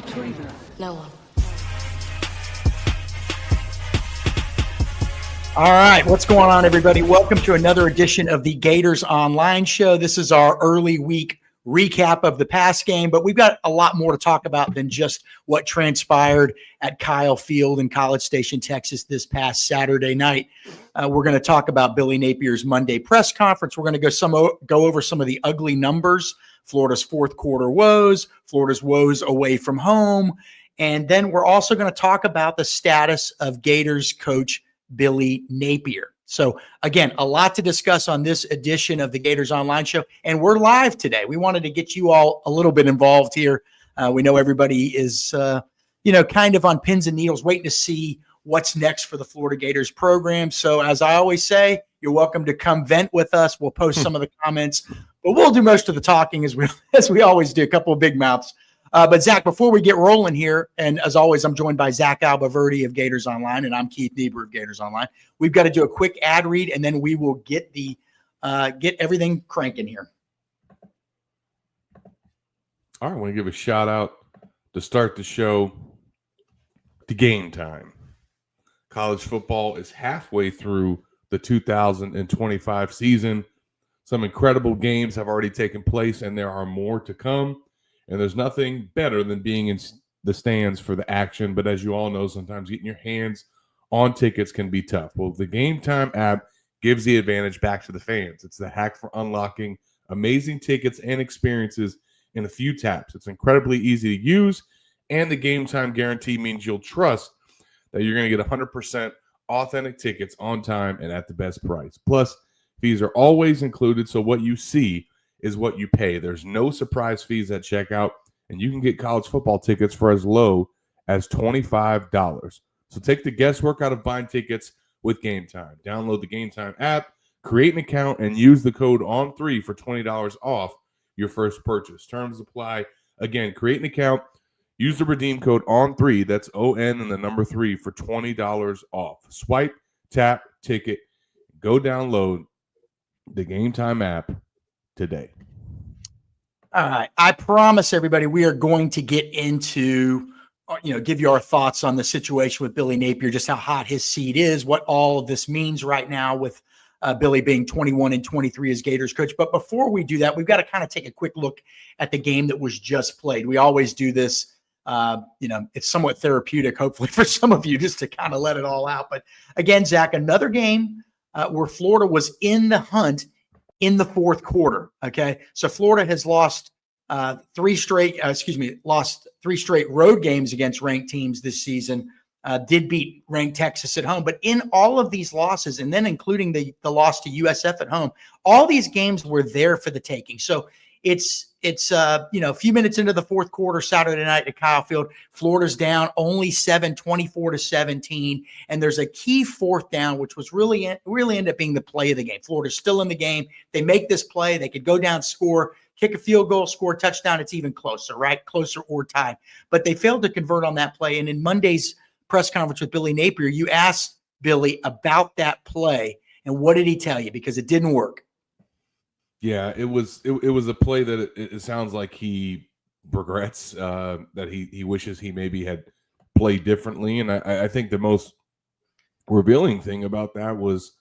between her? No one. All right, what's going on, everybody? Welcome to another edition of the Gators Online Show. This is our early week recap of the past game, but we've got a lot more to talk about than just what transpired at Kyle Field in College Station, Texas this past Saturday night. We're going to talk about Billy Napier's Monday press conference. We're going to go over some of the ugly numbers, Florida's fourth quarter woes, Florida's woes away from home, and then we're also going to talk about the status of Gators coach Billy Napier. So again, a lot to discuss on this edition of the Gators Online Show, and we're live today. We wanted to get you all a little bit involved here. We know everybody is, kind of on pins and needles, waiting to see what's next for the Florida Gators program. So as I always say, you're welcome to come vent with us. We'll post some of the comments, but we'll do most of the talking as we always do. A couple of big mouths. But Zach, before we get rolling here, and as always, I'm joined by Zach Albaverdi of Gators Online, and I'm Keith Niebuhr of Gators Online. We've got to do a quick ad read, and then we will get everything cranking here. All right, I want to give a shout out to start the show to Game Time. College football is halfway through the 2025 season. Some incredible games have already taken place, and there are more to come. And there's nothing better than being in the stands for the action. But as you all know, sometimes getting your hands on tickets can be tough. Well, the Game Time app gives the advantage back to the fans. It's the hack for unlocking amazing tickets and experiences in a few taps. It's incredibly easy to use, and the Game Time guarantee means you'll trust that you're going to get 100% authentic tickets on time and at the best price. Plus, fees are always included, so what you see is what you pay. There's no surprise fees at checkout, and you can get college football tickets for as low as $25. So take the guesswork out of buying tickets with Game Time. Download the Game Time app, create an account, and use the code ON3 for $20 off your first purchase. Terms apply. Again, create an account, use the redeem code ON3, that's ON and the number 3 for $20 off. Swipe, tap, ticket, go download the Game Time app today. All right. I promise everybody we are going to get into, give you our thoughts on the situation with Billy Napier, just how hot his seat is, what all of this means right now with Billy being 21 and 23 as Gators coach. But before we do that, we've got to kind of take a quick look at the game that was just played. We always do this. It's somewhat therapeutic, hopefully, for some of you, just to kind of let it all out. But again, Zach, another game where Florida was in the hunt in the fourth quarter. Okay. So Florida has lost three straight road games against ranked teams this season, did beat ranked Texas at home, but in all of these losses, and then including the loss to USF at home, all these games were there for the taking. So it's a few minutes into the fourth quarter Saturday night at Kyle Field, Florida's down only 24-17, and there's a key fourth down, which was really ended up being the play of the game. Florida's still in the game. They make this play. They could go down, score, kick a field goal, score a touchdown. It's even closer, right? Closer or tied. But they failed to convert on that play. And in Monday's press conference with Billy Napier, you asked Billy about that play, and what did he tell you? Because it didn't work. Yeah, it was a play that it sounds like he regrets, that he wishes he maybe had played differently. And I think the most revealing thing about that was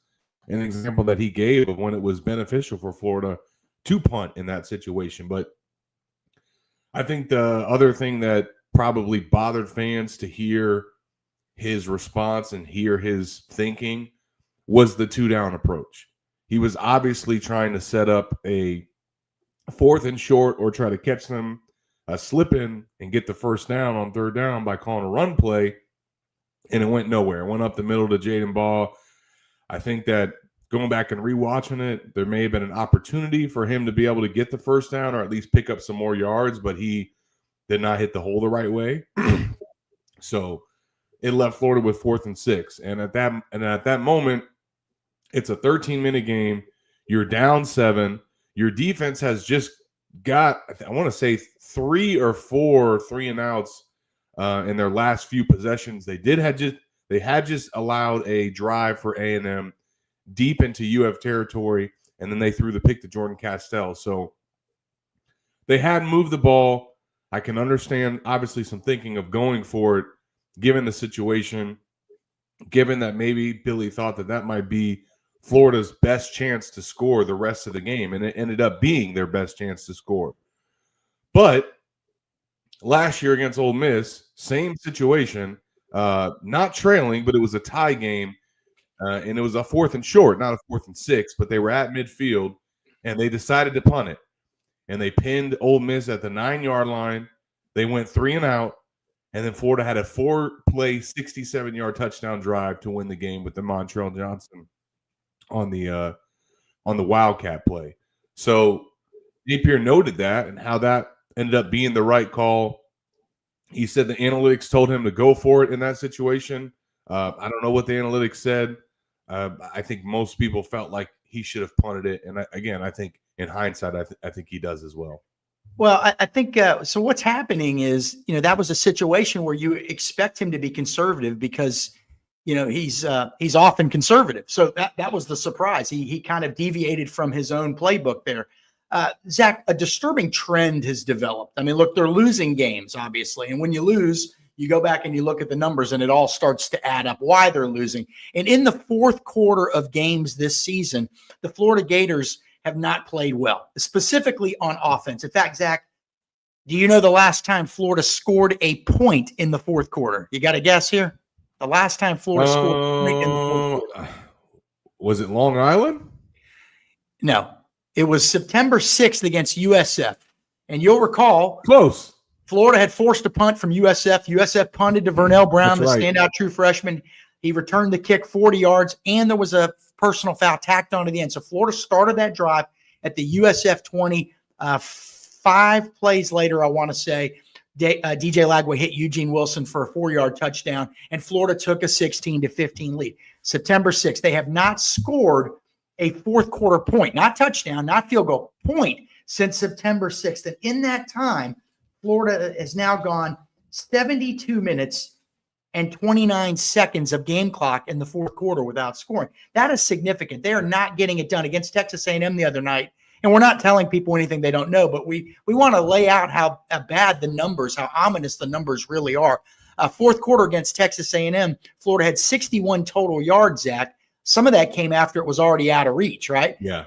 an example that he gave of when it was beneficial for Florida to punt in that situation. But I think the other thing that probably bothered fans to hear his response and hear his thinking was the two-down approach. He was obviously trying to set up a fourth and short or try to catch them slip in and get the first down on third down by calling a run play, and it went nowhere. It went up the middle to Jaden Ball. I think that going back and rewatching it, there may have been an opportunity for him to be able to get the first down or at least pick up some more yards, but he did not hit the hole the right way. So it left Florida with 4th and 6. And at that moment, it's a 13-minute game. You're down 7. Your defense has just got, I want to say, 3 or 4 3-and-outs in their last few possessions. They had just allowed a drive for A&M deep into UF territory, and then they threw the pick to Jordan Castell. So they had moved the ball. I can understand obviously some thinking of going for it, given the situation, given that maybe Billy thought that might be Florida's best chance to score the rest of the game, and it ended up being their best chance to score. But last year against Ole Miss, same situation, not trailing, but it was a tie game, and it was a 4th and short, not a 4th and 6, but they were at midfield, and they decided to punt it. And they pinned Ole Miss at the 9-yard line. They went 3 and out, and then Florida had a 4-play, 67-yard touchdown drive to win the game with the Montrell Johnson on the Wildcat play. So Napier noted that and how that ended up being the right call. He said the analytics told him to go for it in that situation. I don't know what the analytics said. I think most people felt like he should have punted it. And I think in hindsight, I think he does as well. Well, I think so. What's happening is, that was a situation where you expect him to be conservative because, he's often conservative. So that was the surprise. He kind of deviated from his own playbook there. Zach, a disturbing trend has developed. I mean, look, they're losing games, obviously. And when you lose, you go back and you look at the numbers and it all starts to add up why they're losing. And in the fourth quarter of games this season, the Florida Gators have not played well, specifically on offense. In fact, Zach, do you know the last time Florida scored a point in the fourth quarter? You got a guess here? The last time Florida scored a point in the fourth quarter. Was it Long Island? No. It was September 6th against USF. And you'll recall, close. Florida had forced a punt from USF. USF punted to Vernell Brown, the standout true freshman. He returned the kick 40 yards, and there was a personal foul tacked onto the end. So Florida started that drive at the USF 20. 5 plays later, I want to say, DJ Lagway hit Eugene Wilson for a 4-yard touchdown, and Florida took a 16-15 lead. September 6th, they have not scored a fourth quarter point, not touchdown, not field goal, point since September 6th. And in that time, Florida has now gone 72 minutes and 29 seconds of game clock in the fourth quarter without scoring. That is significant. They are not getting it done. Against Texas A&M the other night, and we're not telling people anything they don't know, but we want to lay out how bad the numbers, how ominous the numbers really are. Fourth quarter against Texas A&M, Florida had 61 total yards, Zach. Some of that came after it was already out of reach, right? Yeah.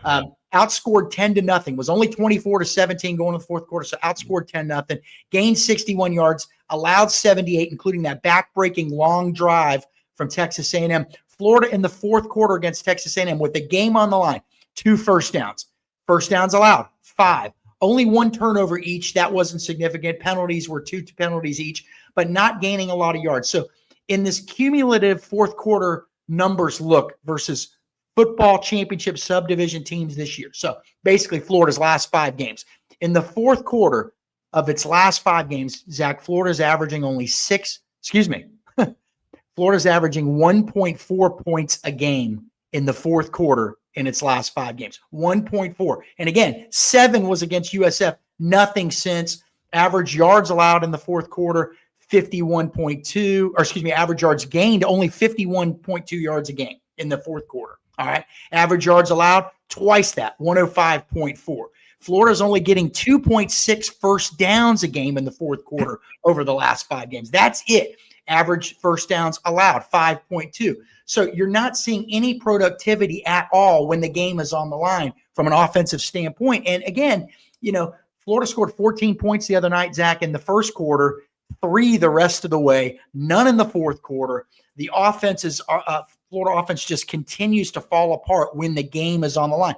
Outscored 10-0. Was only 24-17 going to the fourth quarter, so outscored 10-0. Gained 61 yards, allowed 78, including that back-breaking long drive from Texas A&M. Florida in the fourth quarter against Texas A&M with the game on the line, 2 first downs. First downs allowed, 5. Only 1 turnover each. That wasn't significant. Penalties were 2 penalties each, but not gaining a lot of yards. So in this cumulative fourth quarter numbers look versus football championship subdivision teams this year. So basically Florida's last 5 games. In the fourth quarter of its last 5 games, Zach, Florida's averaging only Florida's averaging 1.4 points a game in the fourth quarter in its last 5 games. 1.4. And again, 7 was against USF. Nothing since. Average yards allowed in the fourth quarter, 51.2, or excuse me, average yards gained, only 51.2 yards a game in the fourth quarter. All right. Average yards allowed, twice that, 105.4. Florida's only getting 2.6 first downs a game in the fourth quarter over the last 5 games. That's it. Average first downs allowed, 5.2. So you're not seeing any productivity at all when the game is on the line from an offensive standpoint. And again, Florida scored 14 points the other night, Zach, in the first quarter, 3 the rest of the way, none in the fourth quarter. The Florida offense just continues to fall apart when the game is on the line.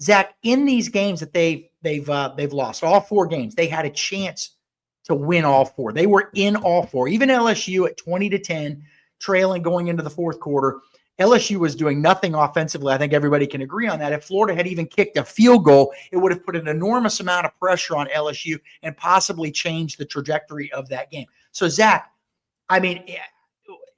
Zach, in these games that they've lost, all 4 games, they had a chance to win all 4. They were in all 4. Even LSU at 20-10, trailing going into the fourth quarter. LSU was doing nothing offensively. I think everybody can agree on that. If Florida had even kicked a field goal, it would have put an enormous amount of pressure on LSU and possibly changed the trajectory of that game. So, Zach, I mean,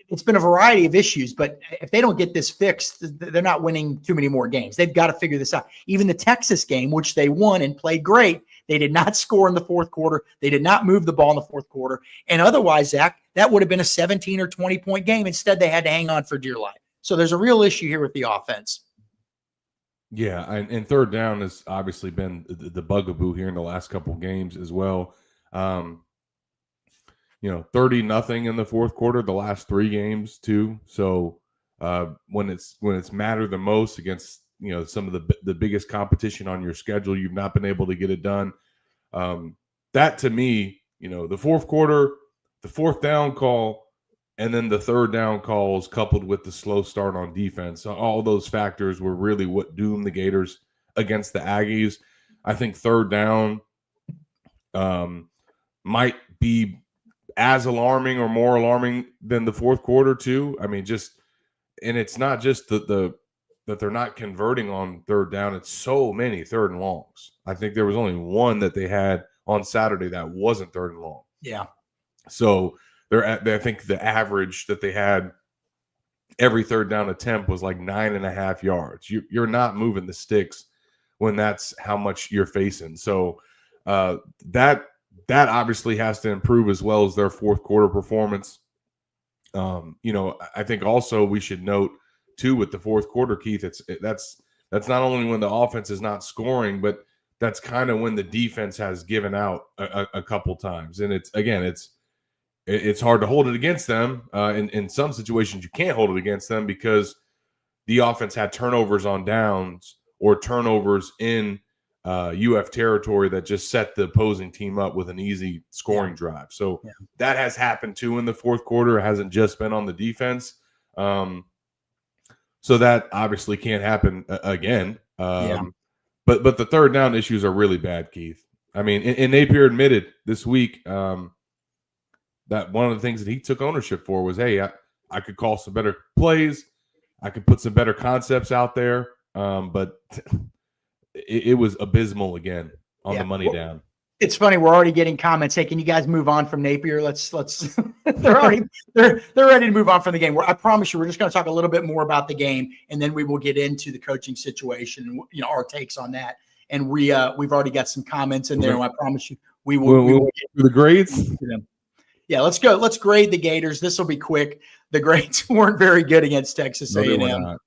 it's been a variety of issues, but if they don't get this fixed, they're not winning too many more games. They've got to figure this out. Even the Texas game, which they won and played great, they did not score in the fourth quarter. They did not move the ball in the fourth quarter. And otherwise, Zach, that would have been a 17 or 20-point game. Instead, they had to hang on for dear life. So there's a real issue here with the offense. Yeah, and third down has obviously been the bugaboo here in the last couple of games as well. 30-0 in the fourth quarter, the last 3 games too. So when it's mattered the most against some of the biggest competition on your schedule, you've not been able to get it done. That to me, the fourth quarter, the fourth down call, and then the third down calls coupled with the slow start on defense, all those factors were really what doomed the Gators against the Aggies. I think third down might be as alarming or more alarming than the fourth quarter too. I mean, and it's not just that they're not converting on third down. It's so many third and longs. I think there was only one that they had on Saturday that wasn't third and long. Yeah. So I think the average that they had every third down attempt was like 9.5 yards. You're not moving the sticks when that's how much you're facing. So that obviously has to improve as well as their fourth quarter performance. I think also we should note too with the fourth quarter, Keith, that's not only when the offense is not scoring, but that's kind of when the defense has given out a couple times. And it's hard to hold it against them. In some situations, you can't hold it against them because the offense had turnovers on downs or turnovers in UF territory that just set the opposing team up with an easy scoring drive. So that has happened too in the fourth quarter. It hasn't just been on the defense. So that obviously can't happen again. But the third down issues are really bad, Keith. I mean, and Napier admitted this week that one of the things that he took ownership for was, hey, I could call some better plays. I could put some better concepts out there. But it was abysmal again on the money down. It's funny. We're already getting comments. Hey, can you guys move on from Napier? Let's they're ready to move on from the game. I promise you, we're just going to talk a little bit more about the game, and then we will get into the coaching situation and our takes on that. And we've already got some comments in there. And I promise you, we will get through the grades. Yeah, let's go. Let's grade the Gators. This will be quick. The grades weren't very good against Texas A&M.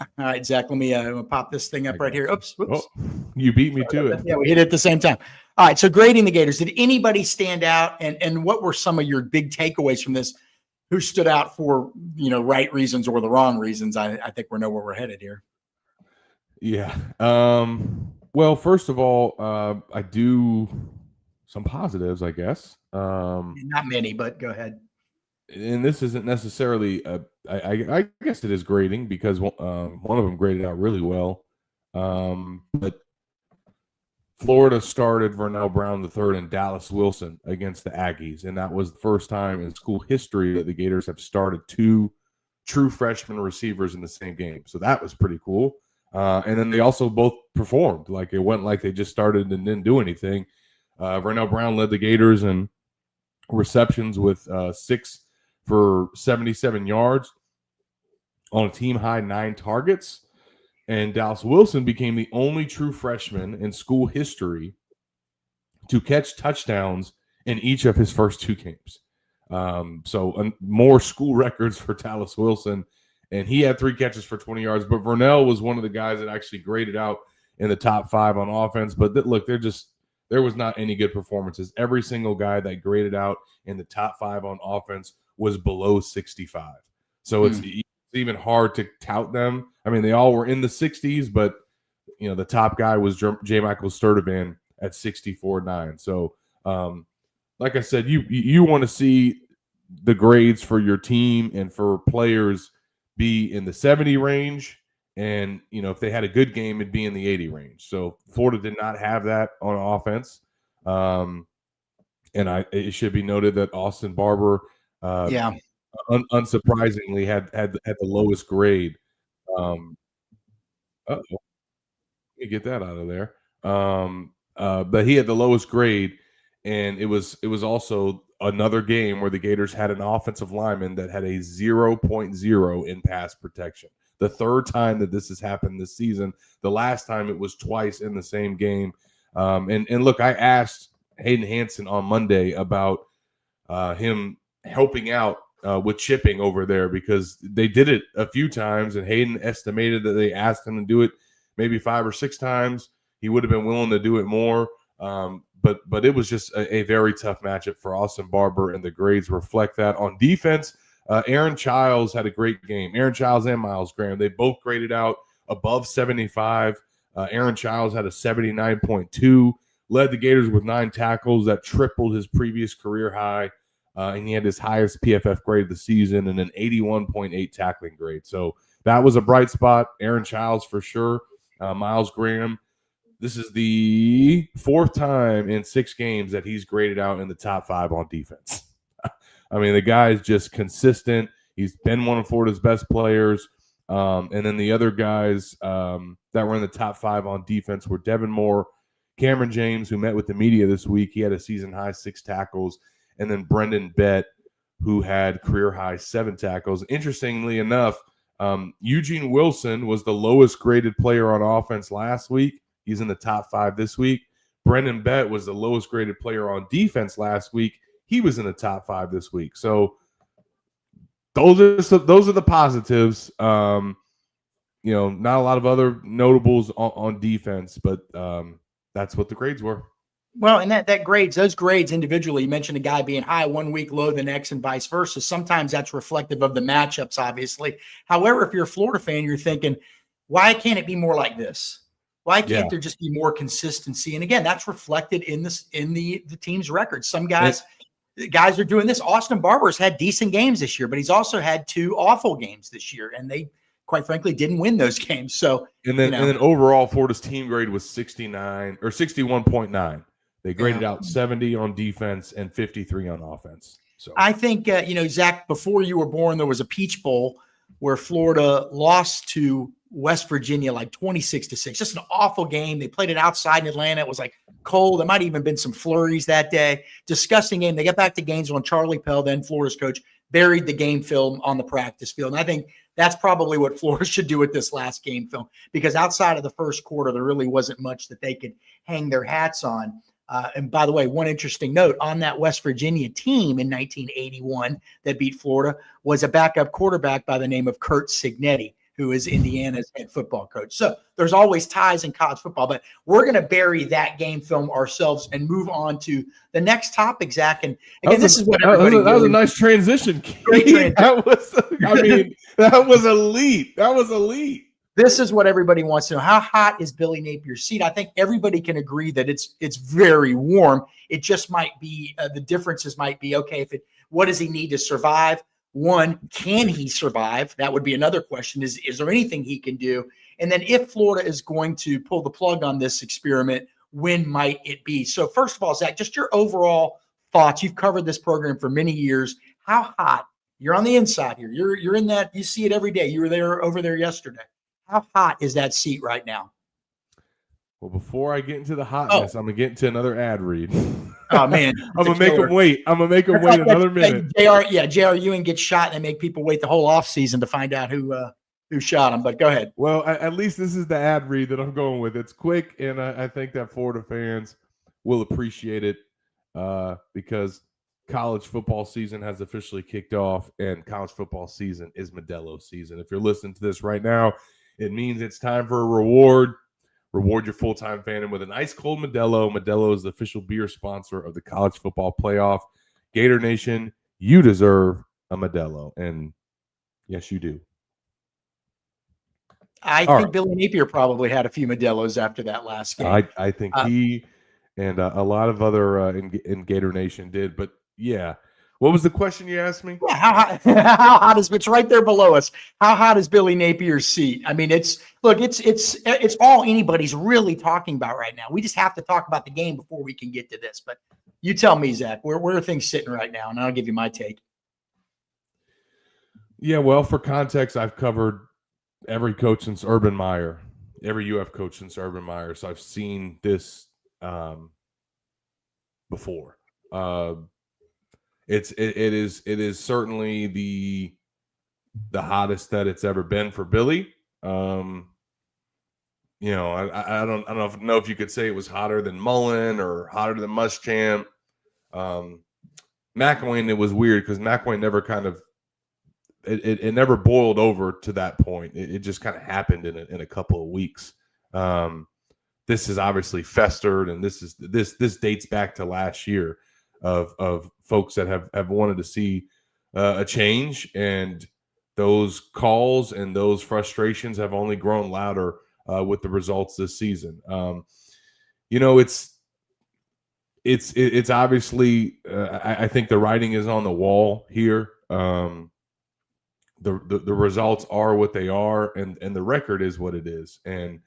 All right, Zach, let me pop this thing up right here. Oops. Oh, you beat me to it. Yeah, we hit it at the same time. All right, so grading the Gators. Did anybody stand out, and what were some of your big takeaways from this? Who stood out for right reasons or the wrong reasons? I think we know where we're headed here. Yeah. Well, first of all, I do some positives, I guess. Not many, but go ahead. And this isn't necessarily I guess it is grading because one of them graded out really well. But Florida started Vernell Brown III and Dallas Wilson against the Aggies, and that was the first time in school history that the Gators have started 2 true freshman receivers in the same game. So that was pretty cool. And then they also both performed. Like, it wasn't like they just started and didn't do anything. Vernell Brown led the Gators in receptions with 6 for 77 yards on a team high 9 targets. And Dallas Wilson became the only true freshman in school history to catch touchdowns in each of his first 2 games. So more school records for Dallas Wilson. And he had 3 catches for 20 yards. But Vernell was one of the guys that actually graded out in the top 5 on offense. But look, there was not any good performances. Every single guy that graded out in the top 5 on offense was below 65. So it's even hard to tout them. I mean, they all were in the 60s, but the top guy was J. Michael Sturdivant at 64.9. So, like I said, you want to see the grades for your team and for players be in the 70 range, and if they had a good game, it'd be in the 80 range. So Florida did not have that on offense, and it should be noted that Austin Barber, unsurprisingly, had the lowest grade. Let me get that out of there. But he had the lowest grade, and it was also another game where the Gators had an offensive lineman that had a 0.0 in pass protection. The third time that this has happened this season. The last time it was twice in the same game. And look, I asked Hayden Hansen on Monday about him helping out with chipping over there, because they did it a few times, and Hayden estimated that they asked him to do it maybe 5 or 6 times. He would have been willing to do it more. but it was just a very tough matchup for Austin Barber, and the grades reflect that. On defense, Aaron Childs had a great game. Aaron Childs and Miles Graham, they both graded out above 75. Aaron Childs had a 79.2, led the Gators with 9 tackles. That tripled his previous career high, and he had his highest PFF grade of the season and an 81.8 tackling grade. So that was a bright spot. Aaron Childs for sure. Miles Graham, this is the 4th time in 6 games that he's graded out in the top 5 on defense. I mean, the guy is just consistent. He's been one of Florida's best players. And then the other guys that were in the top 5 on defense were Devin Moore, Cameron James, who met with the media this week. He had a season-high 6 tackles. And then Brendan Bett, who had career-high 7 tackles. Interestingly enough, Eugene Wilson was the lowest-graded player on offense last week. He's in the top 5 this week. Brendan Bett was the lowest-graded player on defense last week. He was in the top 5 this week. So those are the positives. Not a lot of other notables on defense, but that's what the grades were. Well, and those grades individually, you mentioned a guy being high one week, low the next, and vice versa. Sometimes that's reflective of the matchups, obviously. However, if you're a Florida fan, you're thinking, why can't it be more like this? Why can't there just be more consistency? And again, that's reflected in the team's record. Some guys are doing this. Austin Barber's had decent games this year, but he's also had 2 awful games this year, and they, quite frankly, didn't win those games. So and then overall, Florida's team grade was 69 or 61.9. They graded out 70 on defense and 53 on offense. So I think Zach, before you were born, there was a Peach Bowl where Florida lost to West Virginia like 26-6. Just an awful game. They played it outside in Atlanta. It was like cold. There might have even been some flurries that day. Disgusting game. They got back to Gainesville, and Charlie Pell, then Florida's coach, buried the game film on the practice field. And I think that's probably what Florida should do with this last game film, because outside of the first quarter, there really wasn't much that they could hang their hats on. And by the way, one interesting note on that West Virginia team in 1981 that beat Florida was a backup quarterback by the name of Curt Cignetti, who is Indiana's head football coach. So there's always ties in college football, but we're going to bury that game film ourselves and move on to the next topic, Zach. And again, this is what everybody that was a nice transition. Great transition. That was elite. That was elite. This is what everybody wants to know. How hot is Billy Napier's seat? I think everybody can agree that it's very warm. It just might be the differences might be, okay, what does he need to survive? One, can he survive? That would be another question. Is there anything he can do? And then if Florida is going to pull the plug on this experiment, when might it be? So first of all, Zach, just your overall thoughts. You've covered this program for many years. How hot? You're on the inside here. You're in that. You see it every day. You were over there yesterday. How hot is that seat right now? Well, before I get into the hotness, I'm going to get into another ad read. Oh, man. I'm going to make them wait. Another minute. J.R. Ewing gets shot, and they make people wait the whole offseason to find out who shot him. But go ahead. Well, at least this is the ad read that I'm going with. It's quick, and I think that Florida fans will appreciate it because college football season has officially kicked off, and college football season is Modelo season. If you're listening to this right now, it means it's time for a reward. Reward your full-time fandom with an ice cold Modelo. Modelo is the official beer sponsor of the college football playoff. Gator Nation, you deserve a Modelo. And yes, you do. I think Billy Napier probably had a few Modelos after that last game. I think he and a lot of other in Gator Nation did. But yeah. What was the question you asked me? Yeah, how hot is it's right there below us? How hot is Billy Napier's seat? I mean, it's all anybody's really talking about right now. We just have to talk about the game before we can get to this. But you tell me, Zach, where are things sitting right now? And I'll give you my take. Yeah, well, for context, I've covered every coach since Urban Meyer, every UF coach since Urban Meyer. So I've seen this before. It is certainly the hottest that it's ever been for Billy. I don't know if you could say it was hotter than Mullen or hotter than Muschamp. McElwain, it was weird because McElwain never it never boiled over to that point. It just kind of happened in a couple of weeks. this is obviously festered, and this dates back to last year of folks that have wanted to see a change, and those calls and those frustrations have only grown louder with the results this season. It's obviously I think the writing is on the wall here. The results are what they are, and the record is what it is. And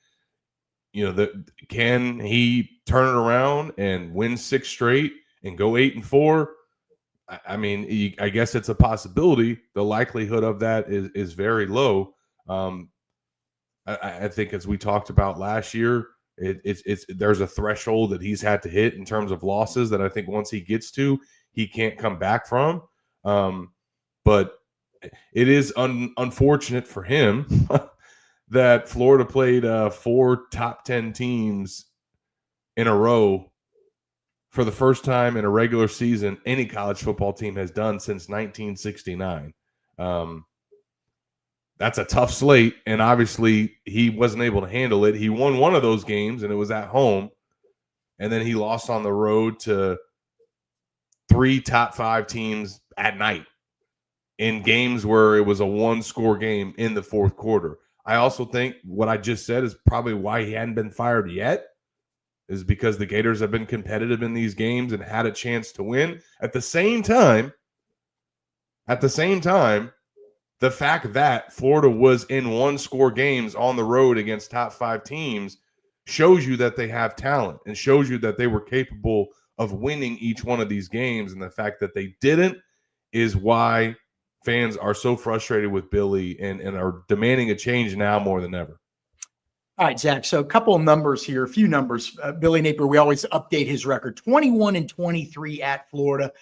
can he turn it around and win 6 straight and go 8-4? I mean, I guess it's a possibility. The likelihood of that is very low. I think, as we talked about last year, there's a threshold that he's had to hit in terms of losses that I think once he gets to, he can't come back from. But it is unfortunate for him that Florida played 4 top 10 teams in a row for the first time in a regular season any college football team has done since 1969. That's a tough slate, and obviously he wasn't able to handle it. He won one of those games, and it was at home, and then he lost on the road to 3 top 5 teams at night in games where it was a 1-score game in the fourth quarter. I also think what I just said is probably why he hadn't been fired yet, is because the Gators have been competitive in these games and had a chance to win. At the same time, the fact that Florida was in 1-score games on the road against top 5 teams shows you that they have talent and shows you that they were capable of winning each one of these games. And the fact that they didn't is why fans are so frustrated with Billy and are demanding a change now more than ever. All right, Zach. So a couple of numbers here, a few numbers. Billy Napier, we always update his record, 21-23 at Florida.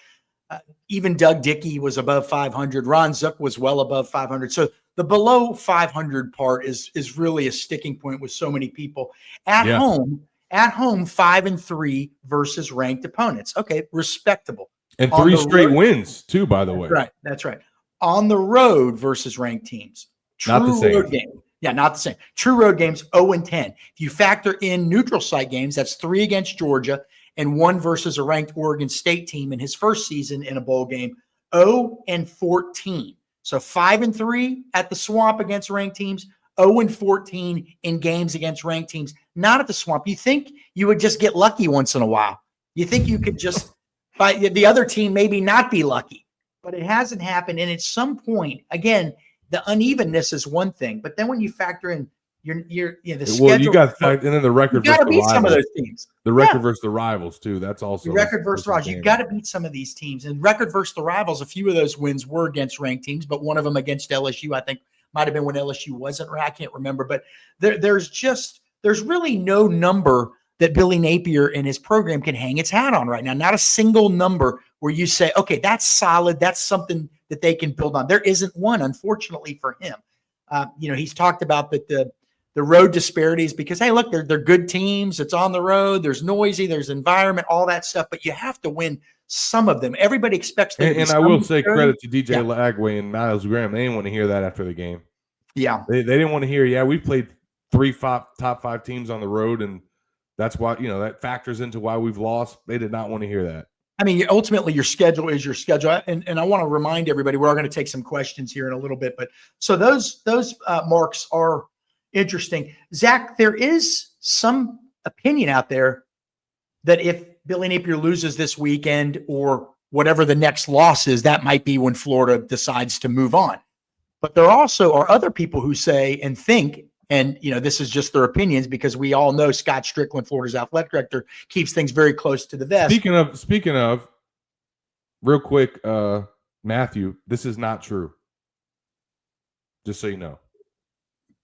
Even Doug Dickey was above 500. Ron Zook was well above 500. So the below 500 part is really a sticking point with so many people. At home, 5-3 versus ranked opponents. Okay, respectable. And 3 straight wins too, by the way. Right, that's right. On the road versus ranked teams. Not the same. Road game. Yeah, not the same. True road games, 0-10. If you factor in neutral site games, that's 3 against Georgia and 1 versus a ranked Oregon State team in his first season in a bowl game, 0-14. So 5-3 at the Swamp against ranked teams, 0-14 in games against ranked teams, not at the Swamp. You think you would just get lucky once in a while. You think you could just, by the other team, maybe not be lucky, but it hasn't happened. And at some point, again, the unevenness is one thing, but then when you factor in the schedule, you got and then the record. You got to beat some of those teams. The record versus the rivals too. That's also the record versus the rivals. You've got to beat some of these teams. And record versus the rivals. A few of those wins were against ranked teams, but one of them against LSU, I think, might have been when LSU wasn't. I can't remember, but there's really no number that Billy Napier and his program can hang its hat on right now. Not a single number where you say, okay, that's solid. That's something that they can build on. There isn't one, unfortunately, for him. He's talked about that the road disparities because, hey, look, they're good teams. It's on the road. There's noisy. There's environment, all that stuff. But you have to win some of them. Everybody expects them. And I will say credit to DJ Lagway and Miles Graham. They didn't want to hear that after the game. Yeah. They didn't want to hear, we played 3 top 5 teams on the road, and that's why, that factors into why we've lost. They did not want to hear that. I mean, ultimately, your schedule is your schedule. And I want to remind everybody, we're going to take some questions here in a little bit. But so those marks are interesting. Zach, there is some opinion out there that if Billy Napier loses this weekend or whatever the next loss is, that might be when Florida decides to move on. But there also are other people who say and think, and this is just their opinions because we all know Scott Strickland, Florida's athletic director, keeps things very close to the vest. Speaking of, real quick, Matthew, this is not true. Just so you know.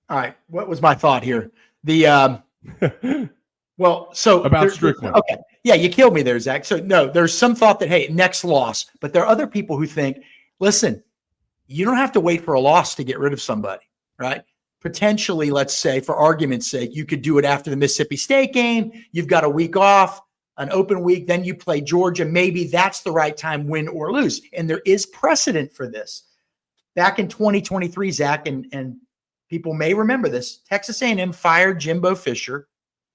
All right. What was my thought here? About Strickland. Okay. Yeah, you killed me there, Zach. So no, there's some thought that, hey, next loss, but there are other people who think, listen, you don't have to wait for a loss to get rid of somebody, right? Potentially, let's say, for argument's sake, you could do it after the Mississippi State game. You've got a week off, an open week, then you play Georgia. Maybe that's the right time, win or lose. And there is precedent for this. Back in 2023, Zach, and people may remember this, Texas A&M fired Jimbo Fisher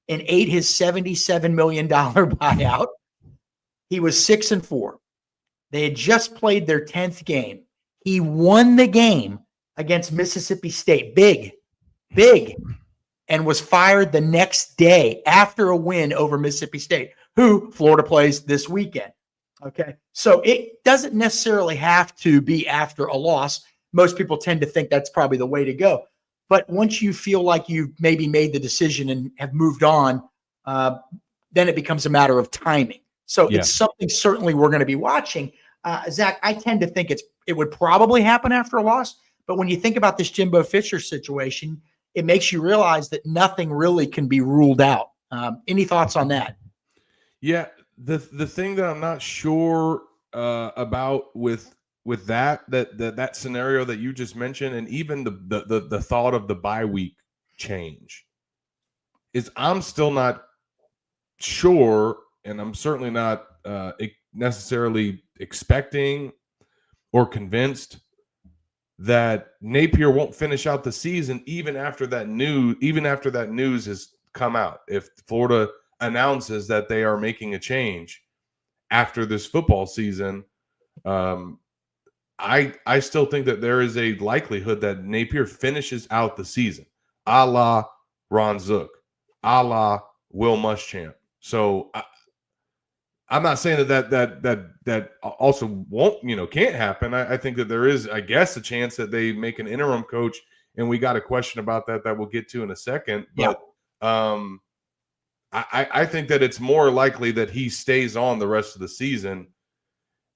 and ate his $77 million buyout. He was 6-4. They had just played their 10th game. He won the game against Mississippi State. Big, and was fired the next day after a win over Mississippi State, who Florida plays this weekend. Okay. So it doesn't necessarily have to be after a loss. Most people tend to think that's probably the way to go. But once you feel like you've maybe made the decision and have moved on, then it becomes a matter of timing. So it's something certainly we're going to be watching. Zach, I tend to think it would probably happen after a loss. But when you think about this Jimbo Fisher situation, it makes you realize that nothing really can be ruled out. Any thoughts on that? Yeah, the thing that I'm not sure about with that scenario that you just mentioned, and even the thought of the bye week change, is I'm still not sure, and I'm certainly not necessarily expecting or convinced that Napier won't finish out the season even after that news has come out. If Florida announces that they are making a change after this football season, I still think that there is a likelihood that Napier finishes out the season, a la Ron Zook, a la Will Muschamp. So I'm not saying that also won't, can't happen. I think that there is, I guess, a chance that they make an interim coach, and we got a question about that we'll get to in a second. But I think that it's more likely that he stays on the rest of the season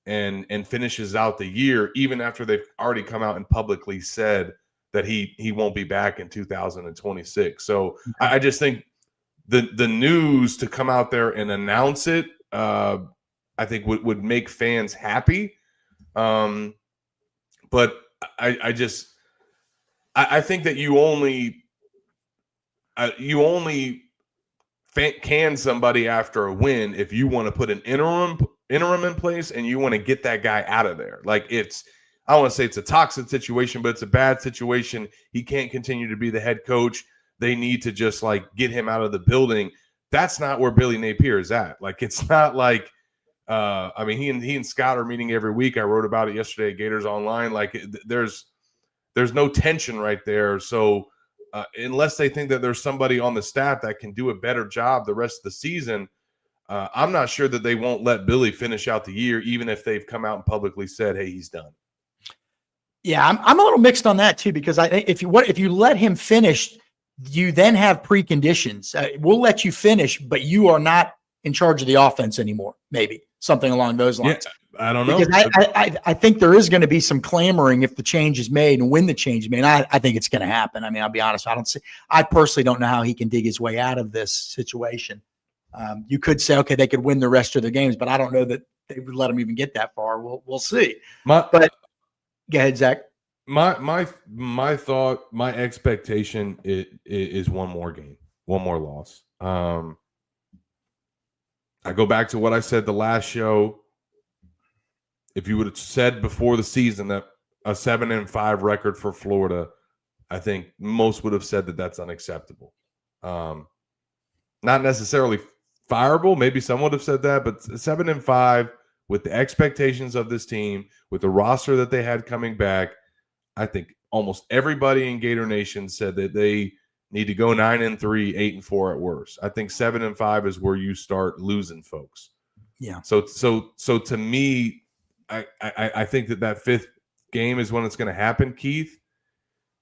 and finishes out the year, even after they've already come out and publicly said that he won't be back in 2026. So I just think the news to come out there and announce it, I think would make fans happy. But I think that you only can somebody after a win if you want to put an interim in place and you want to get that guy out of there. Like I don't want to say it's a toxic situation, but it's a bad situation. He can't continue to be the head coach. They need to just get him out of the building. That's not where Billy Napier is at. It's not like, he and Scott are meeting every week. I wrote about it yesterday at Gators Online. There's no tension right there. So unless they think that there's somebody on the staff that can do a better job the rest of the season, I'm not sure that they won't let Billy finish out the year, even if they've come out and publicly said, hey, he's done. Yeah, I'm a little mixed on that too, because I think if you let him finish, you then have preconditions. We'll let you finish, but you are not in charge of the offense anymore. Maybe something along those lines. Yeah, I don't know. Because I think there is going to be some clamoring if the change is made and when the change is made. I think it's going to happen. I'll be honest. I personally don't know how he can dig his way out of this situation. You could say, okay, they could win the rest of their games, but I don't know that they would let him even get that far. We'll see. But go ahead, Zach. My thought, my expectation is one more game, one more loss. I go back to what I said the last show. If you would have said before the season that a 7-5 record for Florida, I think most would have said that that's unacceptable. Not necessarily fireable. Maybe some would have said that, but 7-5 with the expectations of this team, with the roster that they had coming back, I think almost everybody in Gator Nation said that they need to go 9-3, 8-4 at worst. I think 7-5 is where you start losing folks. Yeah. So to me, I think that fifth game is when it's going to happen, Keith,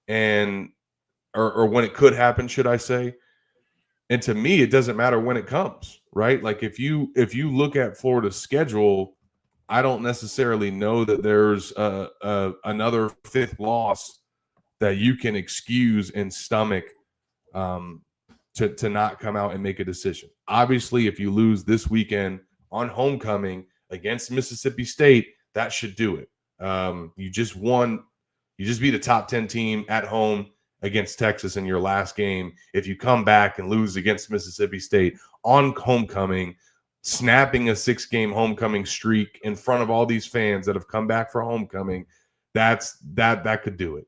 or when it could happen, should I say? And to me, it doesn't matter when it comes, right? If you look at Florida's schedule, I don't necessarily know that there's another fifth loss that you can excuse and stomach to not come out and make a decision. Obviously, if you lose this weekend on homecoming against Mississippi State, that should do it. You just beat a top 10 team at home against Texas in your last game. If you come back and lose against Mississippi State on homecoming, snapping a 6-game homecoming streak in front of all these fans that have come back for homecoming, that could do it.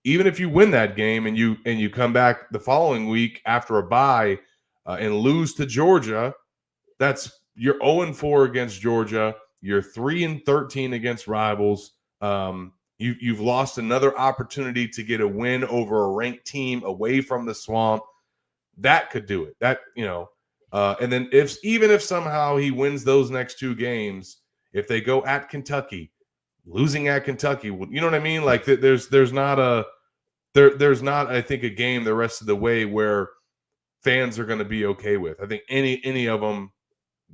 Even if you win that game and you come back the following week after a bye and lose to Georgia, you're 0-4 against Georgia. You're 3-13 against rivals. You've lost another opportunity to get a win over a ranked team away from the swamp. That could do it. And then even if somehow he wins those next 2 games, if they go at Kentucky, losing at Kentucky, you know what I mean? Like there's not I think a game the rest of the way where fans are going to be okay with. I think any of them,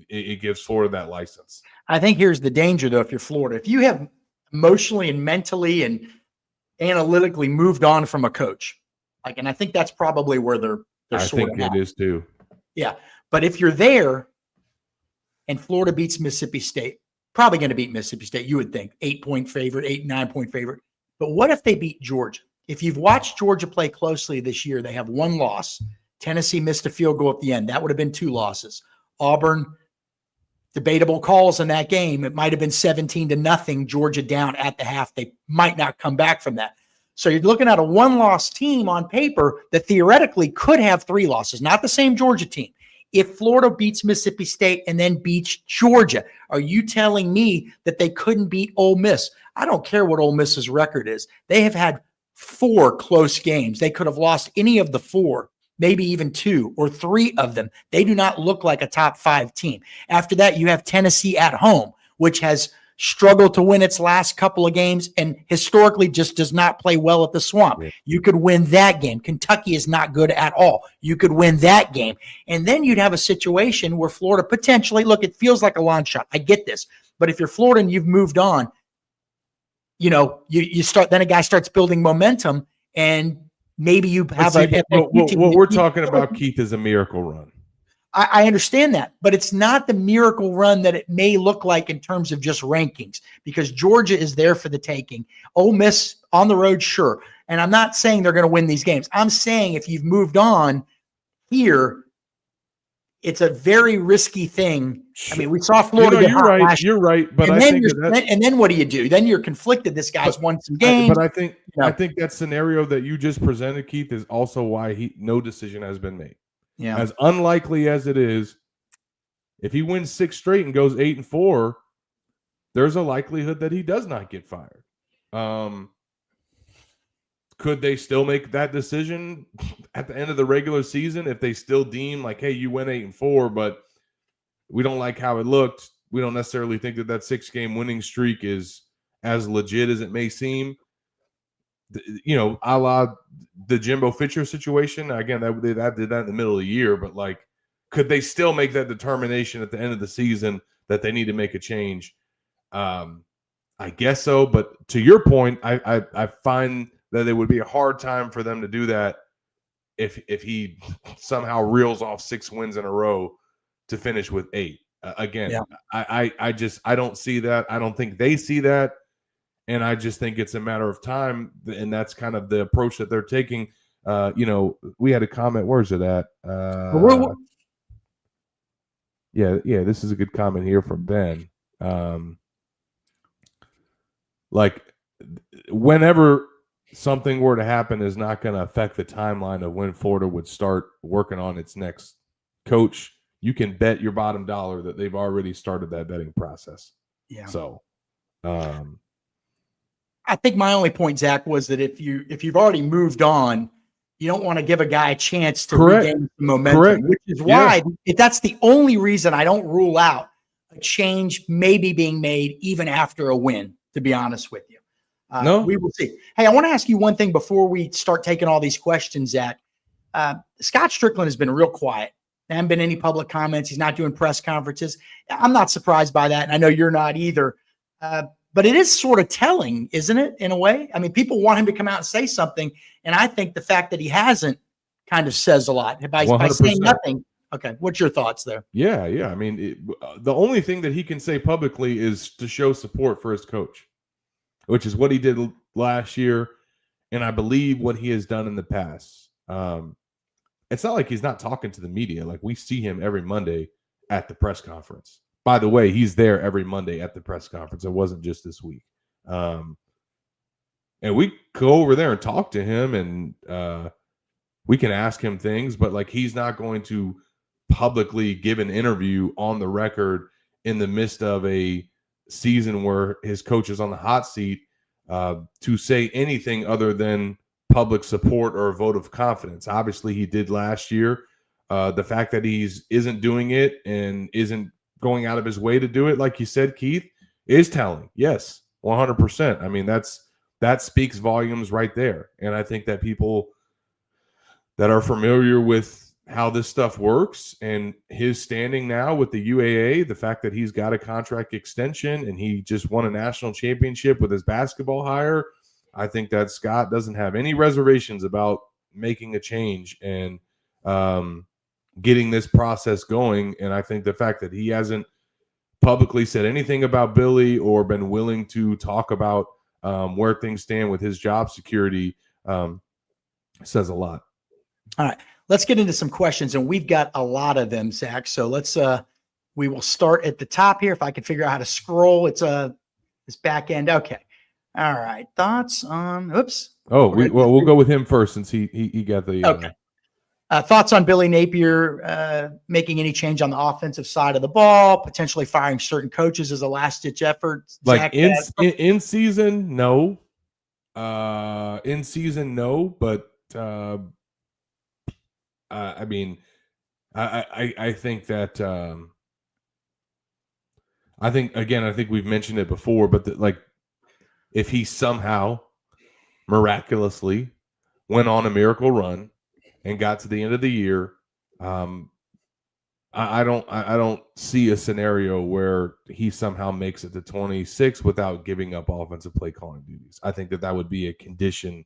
it gives Florida that license. I think here's the danger, though. If you're Florida, if you have emotionally and mentally and analytically moved on from a coach, and I think that's probably where they're I think it is too. Yeah, but if you're there and Florida beats Mississippi State, probably going to beat Mississippi State. You would think 8-point favorite, 8-9-point favorite. But what if they beat Georgia? If you've watched Georgia play closely this year, they have 1 loss. Tennessee missed a field goal at the end. That would have been 2 losses. Auburn, debatable calls in that game. It might have been 17-0, Georgia down at the half. They might not come back from that. So you're looking at a 1-loss team on paper that theoretically could have 3 losses, not the same Georgia team. If Florida beats Mississippi State and then beats Georgia, are you telling me that they couldn't beat Ole Miss? I don't care what Ole Miss's record is. They have had 4 close games. They could have lost any of the 4, maybe even 2 or 3 of them. They do not look like a top 5 team. After that, you have Tennessee at home, which has struggled to win its last couple of games and historically just does not play well at the Swamp. Yeah. You could win that game. Kentucky is not good at all. You could win that game. And then you'd have a situation where Florida potentially, look, it feels like a long shot. I get this. But if you're Florida and you've moved on, you start, then a guy starts building momentum and maybe you have what we're talking about, Keith, is a miracle run. I understand that, but it's not the miracle run that it may look like in terms of just rankings, because Georgia is there for the taking. Ole Miss on the road, sure. And I'm not saying they're going to win these games. I'm saying if you've moved on here, it's a very risky thing. I mean, we saw Florida get hot last year. You're right, but and then what do? Then you're conflicted. This guy's won some games. But I think that scenario that you just presented, Keith, is also why no decision has been made. Yeah. As unlikely as it is, if he wins 6 straight and goes 8-4, there's a likelihood that he does not get fired. Could they still make that decision at the end of the regular season if they still deem like, hey, you went 8-4, but we don't like how it looked. We don't necessarily think that 6-game winning streak is as legit as it may seem. A la the Jimbo Fisher situation. Again, that did that in the middle of the year, but could they still make that determination at the end of the season that they need to make a change? I guess so. But to your point, I find that it would be a hard time for them to do that if he somehow reels off 6 wins in a row to finish with 8. Again, yeah. I don't see that. I don't think they see that. And I just think it's a matter of time, and that's kind of the approach that they're taking. We had a comment. Where's it at? Yeah, this is a good comment here from Ben. Whenever something were to happen is not going to affect the timeline of when Florida would start working on its next coach. You can bet your bottom dollar that they've already started that betting process. Yeah. So, I think my only point, Zach, was that if you've already moved on, you don't want to give a guy a chance to regain the momentum. Correct. Which is why that's the only reason I don't rule out a change maybe being made even after a win, to be honest with you. No, we will see. Hey, I want to ask you one thing before we start taking all these questions, Zach. Scott Strickland has been real quiet. There haven't been any public comments. He's not doing press conferences. I'm not surprised by that, and I know you're not either. But it is sort of telling, isn't it, in a way? I mean, people want him to come out and say something, and I think the fact that he hasn't kind of says a lot. By saying nothing. Okay, what's your thoughts there? Yeah. I mean, the only thing that he can say publicly is to show support for his coach, which is what he did last year, and I believe what he has done in the past. It's not like he's not talking to the media. Like, we see him every Monday at the press conference. By the way, he's there every Monday at the press conference. It wasn't just this week. And we go over there and talk to him, and we can ask him things, but he's not going to publicly give an interview on the record in the midst of a season where his coach is on the hot seat to say anything other than public support or a vote of confidence. Obviously, he did last year. The fact that isn't doing it and isn't going out of his way to do it, like you said, Keith, is telling. Yes, 100%. I mean, that speaks volumes right there. And I think that people that are familiar with how this stuff works and his standing now with the UAA, the fact that he's got a contract extension and he just won a national championship with his basketball hire, I think that Scott doesn't have any reservations about making a change and getting this process going. And I think the fact that he hasn't publicly said anything about Billy or been willing to talk about where things stand with his job security says a lot. All right, let's get into some questions, and we've got a lot of them, Zach. So we will start at the top here. If I can figure out how to scroll, it's this back end. Okay. All right. Thoughts on? Oops. Oh, we'll go with him first since he got the. Okay. Thoughts on Billy Napier making any change on the offensive side of the ball, potentially firing certain coaches as a last-ditch effort? Like Zach, in season, no. In season, no. But I mean, I think that I think we've mentioned it before, but like if he somehow miraculously went on a miracle run and got to the end of the year, I don't see a scenario where he somehow makes it to 26 without giving up offensive play calling duties. I think that would be a condition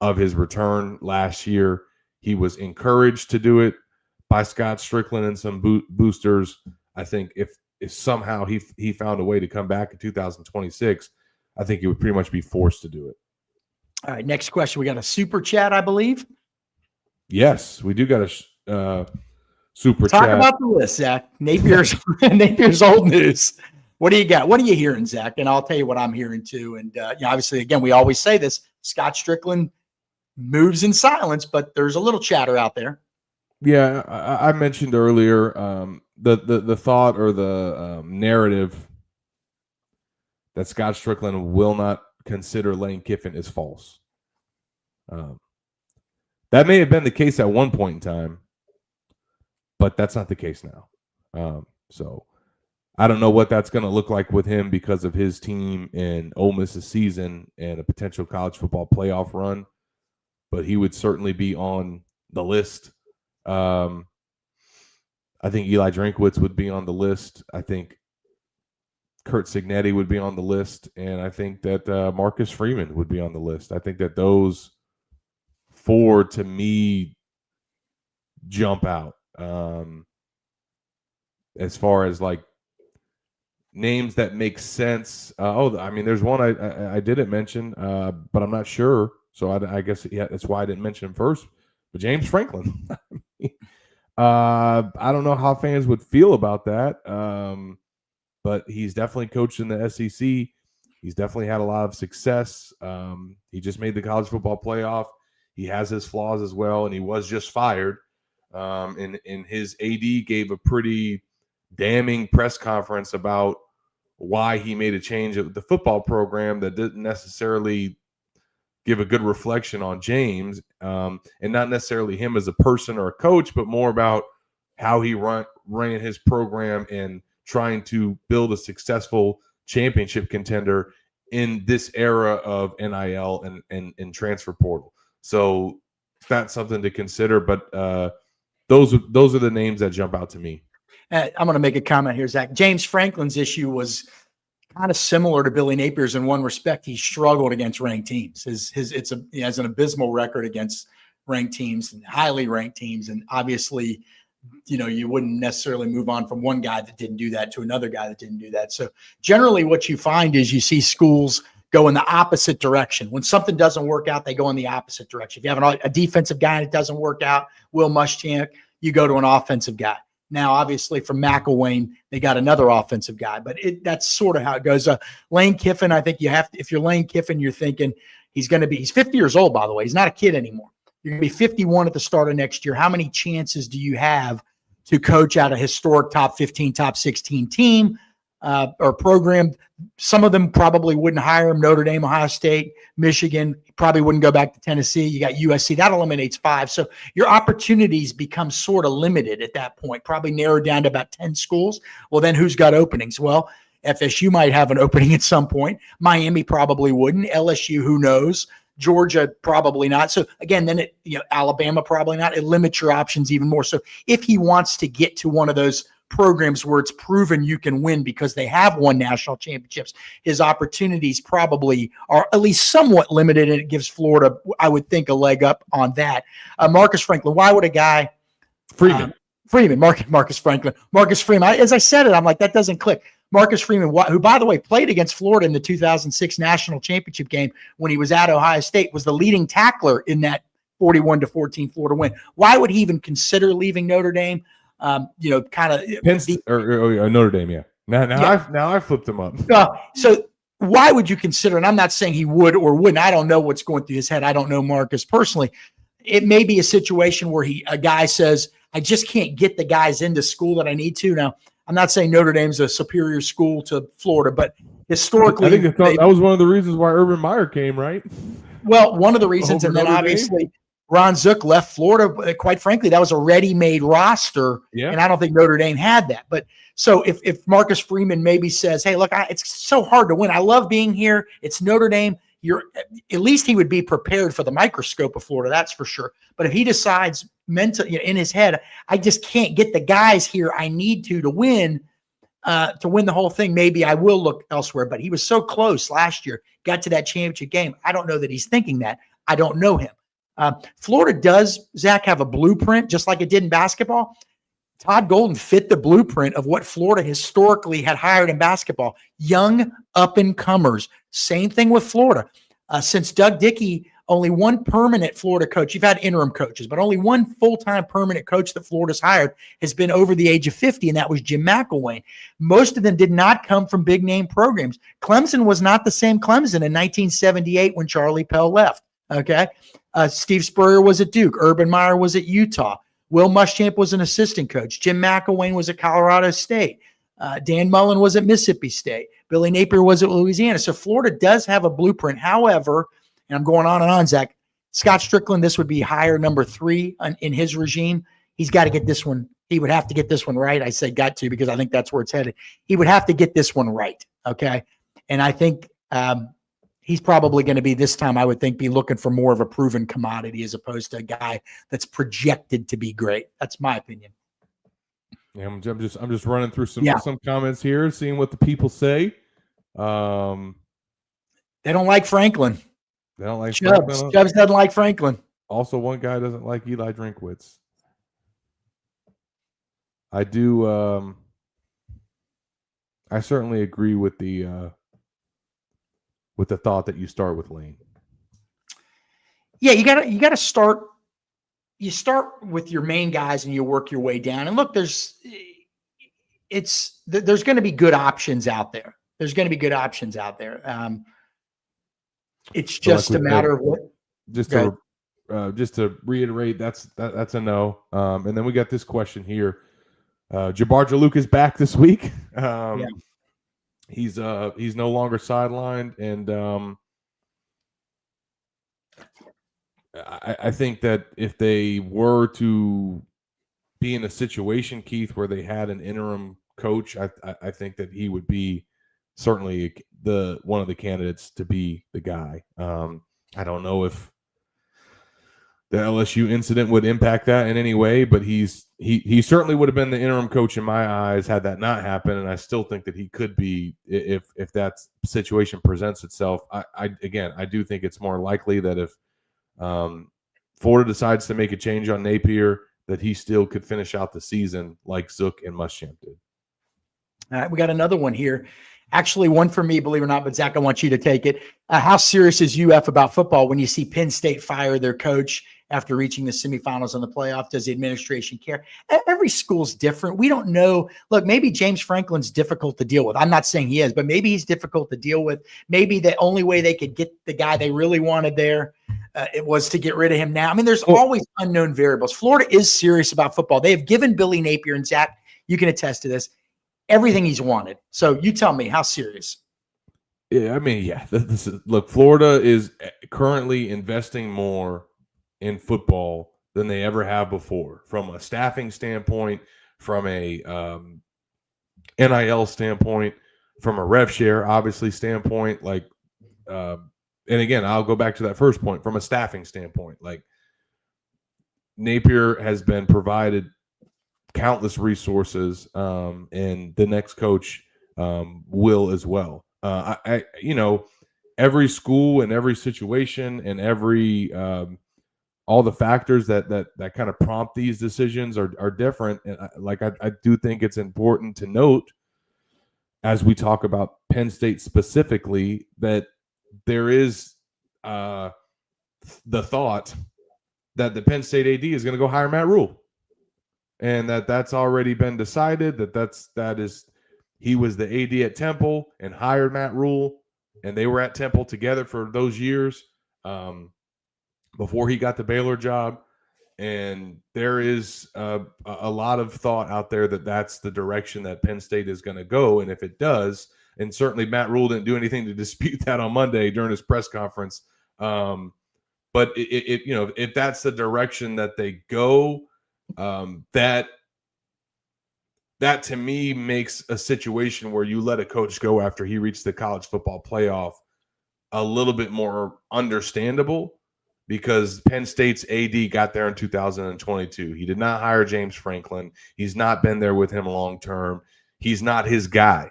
of his return. Last year, he was encouraged to do it by Scott Strickland and some boosters. I think if somehow he found a way to come back in 2026, I think he would pretty much be forced to do it. All right, next question. We got a super chat, I believe. Yes, we do got a super Talk chat. Talk about the list, Zach. Napier's old news. What do you got? What are you hearing, Zach? And I'll tell you what I'm hearing too. And obviously, again, we always say this: Scott Strickland moves in silence, but there's a little chatter out there. Yeah, I mentioned earlier the thought or the narrative that Scott Strickland will not consider Lane Kiffin is false. That may have been the case at one point in time, but that's not the case now. So I don't know what that's going to look like with him because of his team and Ole Miss's season and a potential college football playoff run, but he would certainly be on the list. I think Eli Drinkwitz would be on the list. I think Kurt Signetti would be on the list, and I think that Marcus Freeman would be on the list. I think that those four, to me, jump out as far as like names that make sense. I mean, there's one I didn't mention, but I'm not sure, so I guess that's why I didn't mention him first. But James Franklin, I don't know how fans would feel about that. But he's definitely coached in the SEC. He's definitely had a lot of success. He just made the college football playoff. He has his flaws as well, and he was just fired. And his AD gave a pretty damning press conference about why he made a change of the football program that didn't necessarily give a good reflection on James, and not necessarily him as a person or a coach, but more about how he ran his program and trying to build a successful championship contender in this era of NIL and transfer portal. So that's something to consider. But those are the names that jump out to me. I'm going to make a comment here, Zach. James Franklin's issue was kind of similar to Billy Napier's in one respect. He struggled against ranked teams. He has an abysmal record against ranked teams and highly ranked teams. And obviously, you wouldn't necessarily move on from one guy that didn't do that to another guy that didn't do that. So generally what you find is you see schools go in the opposite direction. When something doesn't work out, they go in the opposite direction. If you have a defensive guy and it doesn't work out, Will Muschamp, you go to an offensive guy. Now, obviously, from McElwain, they got another offensive guy, but that's sort of how it goes. Lane Kiffin, I think if you're Lane Kiffin, you're thinking he's 50 years old, by the way. He's not a kid anymore. You're going to be 51 at the start of next year. How many chances do you have to coach at a historic top 15, top 16 team or program. Some of them probably wouldn't hire him. Notre Dame, Ohio State, Michigan, probably wouldn't go back to Tennessee. You got USC. That eliminates 5. So your opportunities become sort of limited at that point, probably narrowed down to about 10 schools. Well, then who's got openings? Well, FSU might have an opening at some point. Miami probably wouldn't. LSU, who knows? Georgia, probably not. So again, then Alabama, probably not. It limits your options even more. So if he wants to get to one of those programs where it's proven you can win because they have won national championships, his opportunities probably are at least somewhat limited, and it gives Florida, I would think, a leg up on that. Marcus Franklin, why would a guy Marcus Freeman, as I said it, I'm like, that doesn't click. Marcus Freeman, who, by the way, played against Florida in the 2006 national championship game when he was at Ohio State, was the leading tackler in that 41-14 Florida win. Why would he even consider leaving Notre Dame? Notre Dame, yeah. Now I flipped him up. So why would you consider? And I'm not saying he would or wouldn't. I don't know what's going through his head. I don't know Marcus personally. It may be a situation where a guy says, I just can't get the guys into school that I need to. Now, I'm not saying Notre Dame's a superior school to Florida, but historically, I think that was one of the reasons why Urban Meyer came, right? Well, one of the reasons, and then obviously Ron Zook left Florida. Quite frankly, that was a ready-made roster, and I don't think Notre Dame had that. But so if Marcus Freeman maybe says, "Hey, look, it's so hard to win. I love being here. It's Notre Dame." At least he would be prepared for the microscope of Florida, that's for sure. But if he decides mentally in his head, I just can't get the guys here I need to win the whole thing, maybe I will look elsewhere. But he was so close last year, got to that championship game. I don't know that he's thinking that. I don't know him. Florida does, Zach, have a blueprint, just like it did in basketball. Todd Golden fit the blueprint of what Florida historically had hired in basketball. Young up-and-comers. Same thing with Florida. Since Doug Dickey, only one permanent Florida coach. You've had interim coaches, but only one full-time permanent coach that Florida's hired has been over the age of 50, and that was Jim McElwain. Most of them did not come from big-name programs. Clemson was not the same Clemson in 1978 when Charlie Pell left. Okay, Steve Spurrier was at Duke. Urban Meyer was at Utah. Will Muschamp was an assistant coach. Jim McElwain was at Colorado State. Dan Mullen was at Mississippi State. Billy Napier was at Louisiana. So Florida does have a blueprint. However, and I'm going on, Zach, Scott Strickland, this would be hire number 3 in his regime. He's got to get this one. He would have to get this one right. I say got to because I think that's where it's headed. He would have to get this one right, okay? And I think he's probably going to be this time, I would think, be looking for more of a proven commodity as opposed to a guy that's projected to be great. That's my opinion. Yeah, I'm just running through some comments here, seeing what the people say. They don't like Franklin. They don't like Chubbs. Franklin. Chubbs doesn't like Franklin. Also, one guy doesn't like Eli Drinkwitz. I do. I certainly agree with the thought that you start with Lane. Yeah, you gotta start. You start with your main guys and you work your way down. And look, there's going to be good options out there. There's going to be good options out there. It's just a matter of what. Just to reiterate, that's a no. And then we got this question here. Jabbar Jaluk is back this week. He's no longer sidelined, and I think that if they were to be in a situation, Keith, where they had an interim coach, I think that he would be certainly one of the candidates to be the guy. I don't know if the LSU incident would impact that in any way, but he certainly would have been the interim coach in my eyes had that not happened, and I still think that he could be if that situation presents itself. I do think it's more likely that if Florida decides to make a change on Napier, that he still could finish out the season like Zook and Muschamp did. All right, we got another one here. Actually, one for me, believe it or not, but Zach, I want you to take it. How serious is UF about football when you see Penn State fire their coach after reaching the semifinals in the playoff? Does the administration care? Every school's different. We don't know. Look, maybe James Franklin's difficult to deal with. I'm not saying he is, but maybe he's difficult to deal with. Maybe the only way they could get the guy they really wanted there it was to get rid of him now. I mean, there's always unknown variables. Florida is serious about football. They have given Billy Napier, and Zach, you can attest to this, everything he's wanted. So you tell me, how serious? Yeah, I mean, yeah. Look, Florida is currently investing more in football than they ever have before, from a staffing standpoint, from a NIL standpoint, from a rev share, obviously, standpoint. Like, and again, I'll go back to that first point, from a staffing standpoint. Like, Napier has been provided countless resources, and the next coach will as well. Every school and every situation and every all the factors that kind of prompt these decisions are different. And I do think it's important to note, as we talk about Penn State specifically, that there is the thought that the Penn State AD is going to go hire Matt Rule, and that's already been decided. He was the AD at Temple and hired Matt Rule, and they were at Temple together for those years before he got the Baylor job. And there is a lot of thought out there that that's the direction that Penn State is going to go. And if it does, and certainly Matt Rule didn't do anything to dispute that on Monday during his press conference. But if that's the direction that they go, that to me makes a situation where you let a coach go after he reached the college football playoff a little bit more understandable, because Penn State's AD got there in 2022. He did not hire James Franklin. He's not been there with him long term. He's not his guy.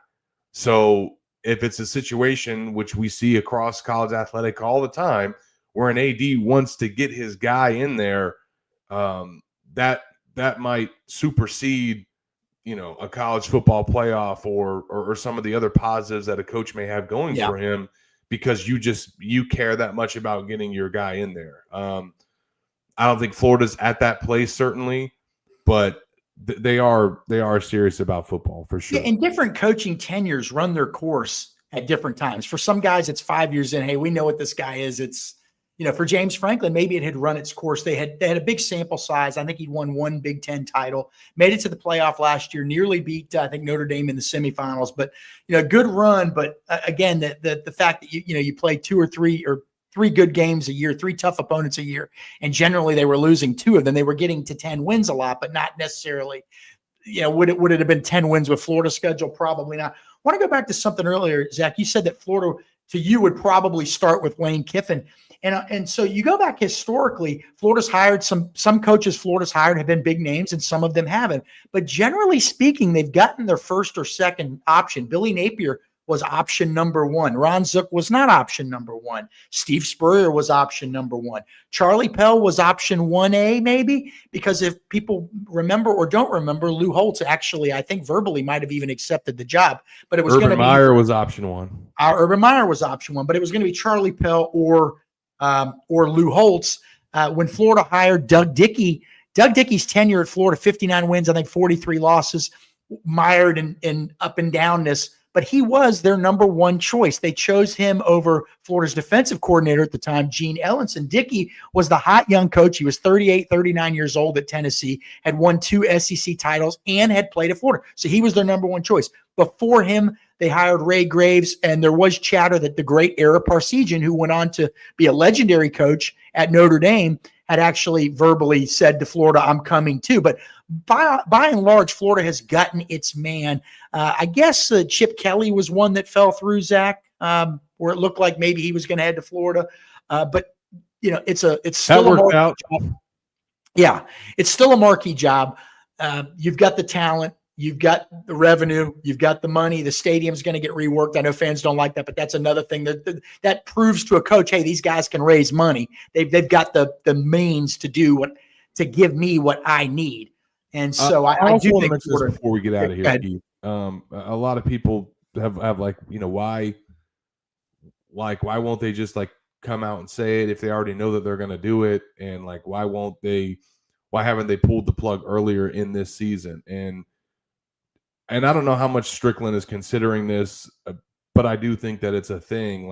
So if it's a situation which we see across college athletic all the time, where an AD wants to get his guy in there, that might supersede, a college football playoff or some of the other positives that a coach may have going for him, because you care that much about getting your guy in there. I don't think Florida's at that place, certainly, but they are serious about football for sure. Yeah, and different coaching tenures run their course at different times. For some guys, it's 5 years in. Hey, we know what this guy is. It's, for James Franklin, maybe it had run its course. They had a big sample size. I think he'd won one Big Ten title, made it to the playoff last year, nearly beat, I think, Notre Dame in the semifinals. But, good run. But again, the fact that you play two or three good games a year, three tough opponents a year, and generally they were losing two of them. They were getting to 10 wins a lot, but not necessarily. Would it have been 10 wins with Florida's schedule? Probably not. I want to go back to something earlier, Zach. You said that Florida, to you, would probably start with Lane Kiffin. And so you go back historically, Florida's hired some coaches Florida's hired have been big names, and some of them haven't. But generally speaking, they've gotten their first or second option. Billy Napier was option number one. Ron Zook was not option number one. Steve Spurrier was option number one. Charlie Pell was option 1A, maybe, because if people remember or don't remember, Lou Holtz actually, I think, verbally might have even accepted the job. But it was Urban Meyer was option one. Urban Meyer was option one, but it was going to be Charlie Pell or Lou Holtz. When Florida hired Doug Dickey, Doug Dickey's tenure at Florida, 59 wins, I think 43 losses, mired in up and downness, but he was their number one choice. They chose him over Florida's defensive coordinator at the time, Gene Ellenson. Dickey was the hot young coach. He was 38, 39 years old at Tennessee, had won 2 SEC titles, and had played at Florida. So he was their number one choice. Before him, they hired Ray Graves, and there was chatter that the great Ara Parsegian, who went on to be a legendary coach at Notre Dame, had actually verbally said to Florida, "I'm coming too." But by and large, Florida has gotten its man. I guess Chip Kelly was one that fell through, Zach, where it looked like maybe he was going to head to Florida. But it's still that worked out. Job. Yeah, it's still a marquee job. You've got the talent. You've got the revenue, you've got the money, the stadium's going to get reworked. I know fans don't like that, but that's another thing that proves to a coach, hey, these guys can raise money. They've got the means to give me what I need. And so I do think this before we get out of here, Keith, a lot of people have why won't they just come out and say it if they already know that they're going to do it? And why haven't they pulled the plug earlier in this season? And I don't know how much Strickland is considering this, but I do think that it's a thing.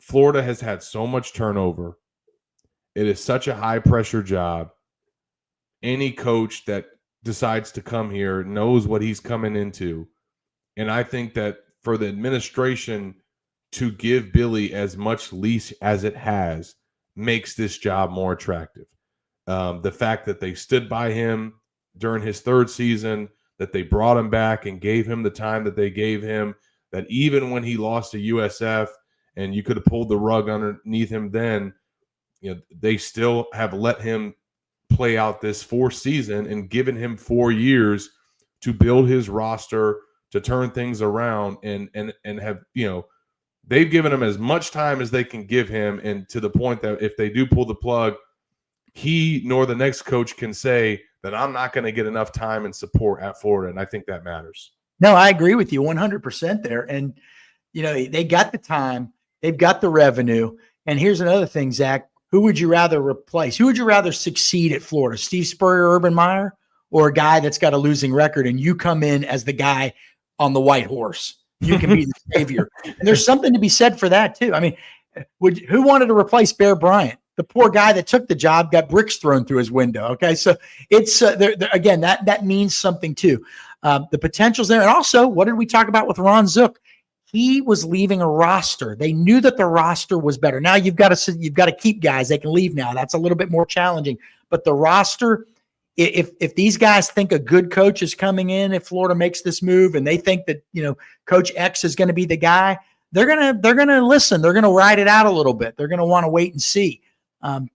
Florida has had so much turnover. It is such a high-pressure job. Any coach that decides to come here knows what he's coming into. And I think that for the administration to give Billy as much leash as it has makes this job more attractive. The fact that they stood by him during his third season, that they brought him back and gave him the time that they gave him, that even when he lost to USF and you could have pulled the rug underneath him then, they still have let him play out this fourth season and given him 4 years to build his roster, to turn things around, and have, they've given him as much time as they can give him, and to the point that if they do pull the plug, he nor the next coach can say that I'm not going to get enough time and support at Florida, and I think that matters. No, I agree with you 100% there. And, they got the time, they've got the revenue. And here's another thing, Zach. Who would you rather replace? Who would you rather succeed at Florida? Steve Spurrier, Urban Meyer, or a guy that's got a losing record and you come in as the guy on the white horse? You can be the savior. And there's something to be said for that too. I mean, who wanted to replace Bear Bryant? The poor guy that took the job got bricks thrown through his window. Okay. So it's again, that means something too. The potential's there. And also, what did we talk about with Ron Zook? He was leaving a roster. They knew that the roster was better. Now you've got to keep guys. They can leave now. That's a little bit more challenging. But the roster, if these guys think a good coach is coming in, if Florida makes this move and they think that Coach X is going to be the guy, they're gonna listen. They're gonna ride it out a little bit. They're gonna want to wait and see.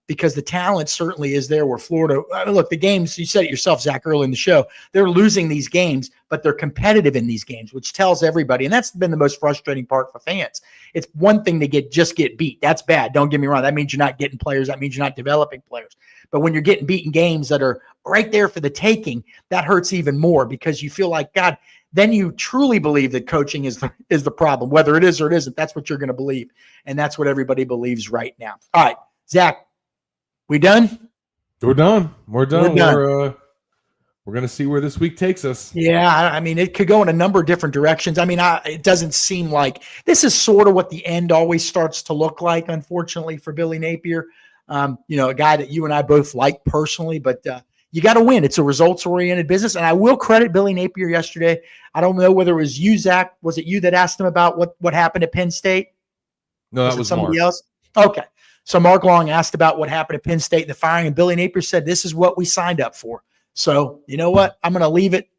Because the talent certainly is there where Florida, look, the games, you said it yourself, Zach, early in the show, they're losing these games, but they're competitive in these games, which tells everybody. And that's been the most frustrating part for fans. It's one thing to just get beat. That's bad. Don't get me wrong. That means you're not getting players. That means you're not developing players. But when you're getting beaten games that are right there for the taking, that hurts even more because you feel like, God, then you truly believe that coaching is the problem, whether it is or it isn't. That's what you're going to believe. And that's what everybody believes right now. All right. Zach, we done? We're done. We're done. We're going to see where this week takes us. Yeah, I mean, it could go in a number of different directions. I mean, it doesn't seem like this is sort of what the end always starts to look like, unfortunately, for Billy Napier. A guy that you and I both like personally, but you got to win. It's a results-oriented business, and I will credit Billy Napier yesterday. I don't know whether it was you, Zach. Was it you that asked him about what happened at Penn State? No, that was somebody Mark. else. Okay. So Mark Long asked about what happened at Penn State, the firing, and Billy Napier said, this is what we signed up for. So you know what? I'm going to leave it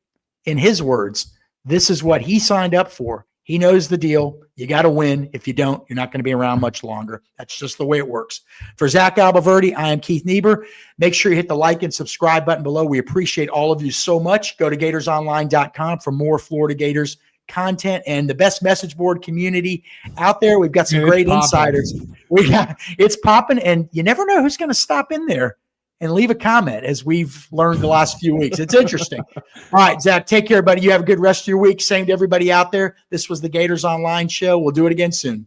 in his words. This is what he signed up for. He knows the deal. You got to win. If you don't, you're not going to be around much longer. That's just the way it works. For Zach Albaverdi, I am Keith Niebuhr. Make sure you hit the like and subscribe button below. We appreciate all of you so much. Go to GatorsOnline.com for more Florida Gators content and the best message board community out there. We've got some great insiders. It's popping, and you never know who's going to stop in there and leave a comment, as we've learned the last few weeks. It's interesting. All right, Zach, take care, buddy. You have a good rest of your week. Same to everybody out there. This was the Gators Online Show. We'll do it again soon.